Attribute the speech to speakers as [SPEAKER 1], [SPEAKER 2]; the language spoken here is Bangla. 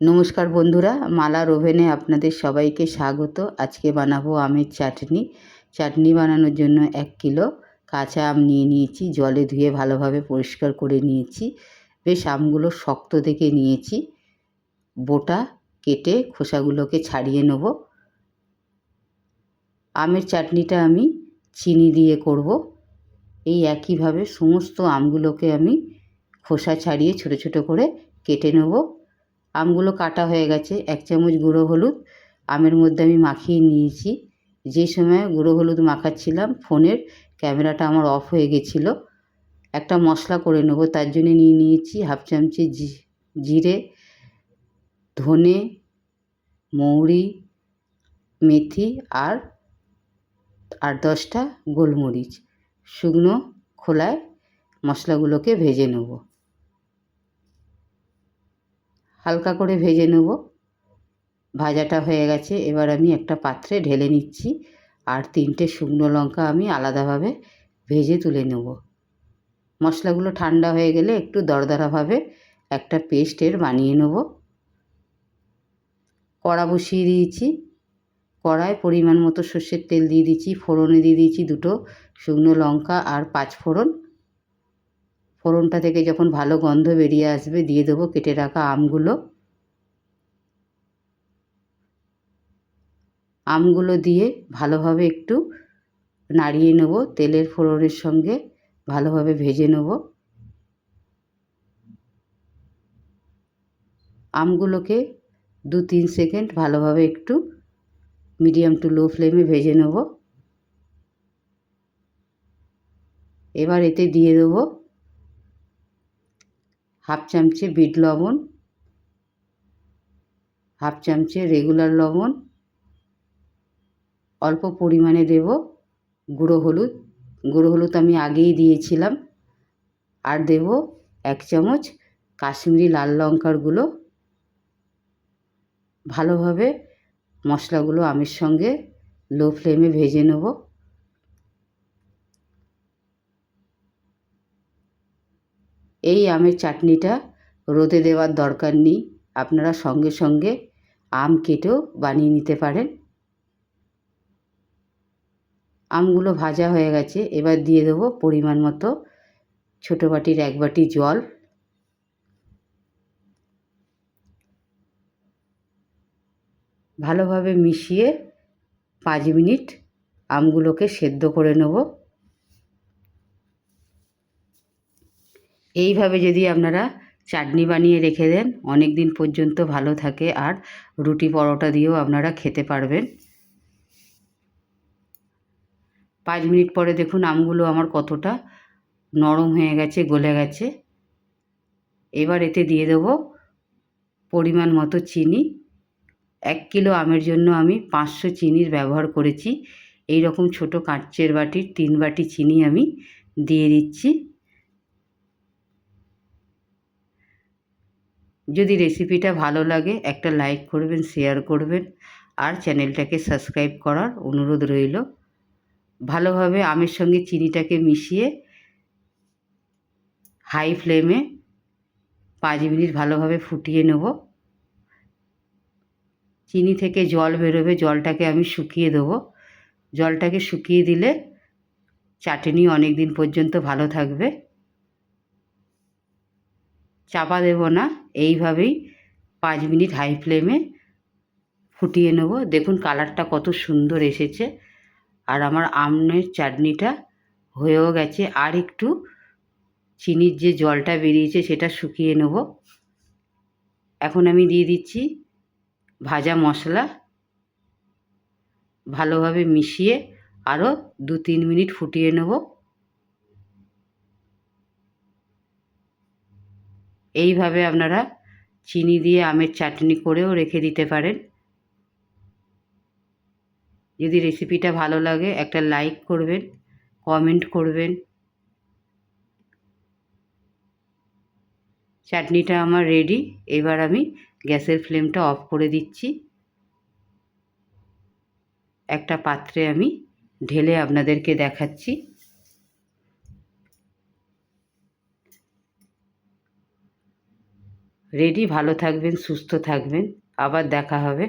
[SPEAKER 1] নমস্কার বন্ধুরা, মালার ওভেনে আপনাদের সবাইকে স্বাগত। আজকে বানাবো আমের চাটনি। চাটনি বানানোর জন্য 1 কিলো কাঁচা আম নিয়ে নিয়েছি। জলে ধুয়ে ভালোভাবে পরিষ্কার করে নিয়েছি। বেশ আমগুলো শক্ত দেখে নিয়েছি। বোটা কেটে খোসাগুলোকে ছাড়িয়ে নেব। আমের চাটনিটা আমি চিনি দিয়ে করব। এই একইভাবে সমস্ত আমগুলোকে আমি খোসা ছাড়িয়ে ছোটো ছোটো করে কেটে নেব। আমগুলো কাটা হয়ে গেছে। 1 চামচ গুঁড়ো হলুদ আমের মধ্যে আমি মাখিয়ে নিয়েছি। যে সময় গুঁড়ো হলুদ মাখাচ্ছিলাম ফোনের ক্যামেরাটা আমার অফ হয়ে গেছিলো। একটা মশলা করে নেব। তার জন্য নিয়ে নিয়েছি হাফ চামচি জিরে, ধনে, মৌরি, মেথি আর 8-10টা গোলমরিচ। শুকনো খোলায় মশলাগুলোকে ভেজে নেব। হালকা করে ভেজে নেব। ভাজাটা হয়ে গেছে। এবার আমি একটা পাত্রে ঢেলে নিচ্ছি। আর 3টে শুকনো লঙ্কা আমি আলাদাভাবে ভেজে তুলে নেব। মশলাগুলো ঠান্ডা হয়ে গেলে একটু দরদরাভাবে একটা পেস্টের বানিয়ে নেব। কড়া বসিয়ে দিয়েছি। কড়ায় পরিমাণ মতো সর্ষের তেল দিয়ে দিচ্ছি। ফোড়নে দিয়ে দিয়েছি 2টো শুকনো লঙ্কা আর 5 ফোড়ন। ফোড়নটা থেকে যখন ভালো গন্ধ বেরিয়ে আসবে দিয়ে দেবো কেটে রাখা আমগুলো। আমগুলো দিয়ে ভালোভাবে একটু নাড়িয়ে নেব। তেলের ফোড়নের সঙ্গে ভালোভাবে ভেজে নেব। আমগুলোকে 2-3 সেকেন্ড ভালোভাবে একটু মিডিয়াম টু লো ফ্লেমে ভেজে নেব। এবার এতে দিয়ে দেব হাফ চামচে বিট লবণ, হাফ চামচে রেগুলার লবণ, অল্প পরিমাণে দেব গুঁড়ো হলুদ। গুঁড়ো হলুদ আমি আগেই দিয়েছিলাম। আর দেব 1 চামচ কাশ্মীরি লাল লঙ্কার গুঁড়ো। ভালোভাবে মশলাগুলো আমের সঙ্গে লো ফ্লেমে ভেজে নেব। এই আমের চাটনিটা রোদে দেওয়ার দরকার নেই। আপনারা সঙ্গে সঙ্গে আম কেটেও বানিয়ে নিতে পারেন। আমগুলো ভাজা হয়ে গেছে। এবার দিয়ে দেবো পরিমাণ মতো ছোটো বাটির 1 বাটি জল। ভালোভাবে মিশিয়ে 5 মিনিট আমগুলোকে সেদ্ধ করে নেব। এইভাবে যদি আপনারা চাটনি বানিয়ে রেখে দেন অনেক দিন পর্যন্ত ভালো থাকে আর রুটি পরোটা দিয়েও আপনারা খেতে পারবেন। 5 মিনিট পরে দেখুন আমগুলো আমার কতটা নরম হয়ে গেছে, গলে গেছে। এবার এতে দিয়ে দেবো পরিমাণ মতো চিনি। 1 কিলো আমের জন্য আমি 500 চিনির ব্যবহার করেছি। এই রকম ছোটো কাঁচের বাটির 3 বাটি চিনি আমি দিয়ে দিচ্ছি। যদি রেসিপিটা ভালো লাগে একটা লাইক করবেন, শেয়ার করবেন আর চ্যানেলটাকে সাবস্ক্রাইব করার অনুরোধ রইল। ভালোভাবে আমের সঙ্গে চিনিটাকে মিশিয়ে হাই ফ্লেমে 5 মিনিট ভালোভাবে ফুটিয়ে নেব। চিনি থেকে জল বেরোবে, জলটাকে আমি শুকিয়ে দেবো। জলটাকে শুকিয়ে দিলে চাটনি অনেক দিন পর্যন্ত ভালো থাকবে। চাপা দেব না, এইভাবেই 5 মিনিট হাই ফ্লেমে ফুটিয়ে নেব। দেখুন কালারটা কত সুন্দর এসেছে। আর আমার আমের চাটনিটা হয়েও গেছে। আর একটু চিনির যে জলটা বেরিয়েছে সেটা শুকিয়ে নেব। এখন আমি দিয়ে দিচ্ছি ভাজা মশলা। ভালোভাবে মিশিয়ে আরও 2-3 মিনিট ফুটিয়ে নেব। এইভাবে আপনারা চিনি দিয়ে আমের চাটনি করেও রেখে দিতে পারেন। যদি রেসিপিটা ভালো লাগে একটা লাইক করবেন, কমেন্ট করবেন। চাটনিটা আমার রেডি। এবার আমি গ্যাসের ফ্লেমটা অফ করে দিচ্ছি। একটা পাত্রে আমি ঢেলে আপনাদেরকে দেখাচ্ছি। রেডি। ভালো থাকবেন, সুস্থ থাকবেন, আবার দেখা হবে।